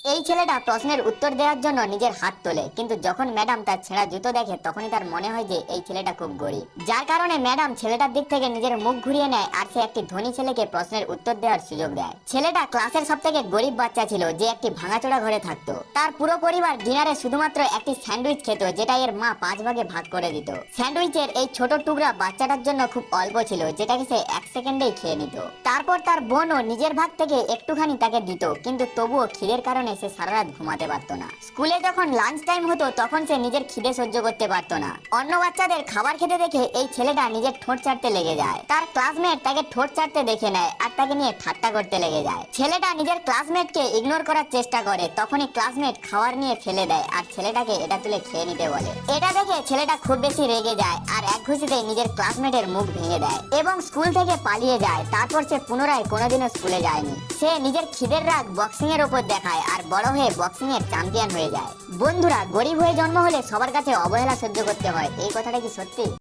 এই ছেলেটা প্রশ্নের উত্তর দেওয়ার জন্য নিজের হাত তোলে, কিন্তু যখন ম্যাডাম তার ছেঁড়া জুতো দেখে তখনই তার মনে হয় যে এই ছেলেটা খুব গরিব, যার কারণে ম্যাডাম ছেলেটার দিক থেকে নিজের মুখ ঘুরিয়ে নেয় আর সে একটি ধনী ছেলেকে প্রশ্নের উত্তর দেওয়ার সুযোগ দেয়। ছেলেটা ক্লাসের সব থেকে গরিব বাচ্চা ছিল, যে একটি ভাঙাচোরা ঘরে থাকতো। তার পুরো পরিবার ডিনারে শুধুমাত্র একটি স্যান্ডউইচ খেত, যেটা এর মা 5 ভাগে ভাগ করে দিত। স্যান্ডউইচের এই ছোট টুকরা বাচ্চাটার জন্য খুব অল্প ছিল, যেটাকে সে 1 সেকেন্ডেই খেয়ে নিত। তারপর তার বোনও নিজের ভাগ থেকে একটুখানি তাকে দিত, কিন্তু তবুও খিদের কারণে সে সারা রাত ঘুমাতে পারতো না। স্কুলে যখন লাঞ্চ টাইম হতো তখন সে নিজের খিদে সহ্য করতে পারতো না। অন্য বাচ্চাদের খাবার খেতে দেখে এই ছেলেটা নিজের ঠোঁট চাটতে লেগে যায়। তার ক্লাসমেট তাকে ঠোঁট চাটতে দেখে নেয় আর তাকে নিয়ে ঠাট্টা করতে লেগে যায়। ছেলেটা নিজের ক্লাসমেটকে ইগনোর করার চেষ্টা করে, তখনই ক্লাসমেট খাবার নিয়ে ফেলে দেয় আর ছেলেটাকে এটা তুলে খেয়ে নিতে বলে। এটা দেখে ছেলেটা খুব বেশি রেগে যায় আর এক ঘুষিতে নিজের ক্লাসমেটের মুখ ভেঙে দেয় এবং স্কুল থেকে পালিয়ে যায়। তারপর সে পুনরায় কোনোদিনও স্কুলে যায়নি। সে নিজের খিদের রাগ বক্সিং এর উপর দেখায় আর বড় হয়ে বক্সিং এর চ্যাম্পিয়ন হয়ে যায়। বন্ধুরা, গরিব হয়ে জন্ম হলে সবার কাছে অবহেলা সহ্য করতে হয়, এই কথাটা কি সত্যি?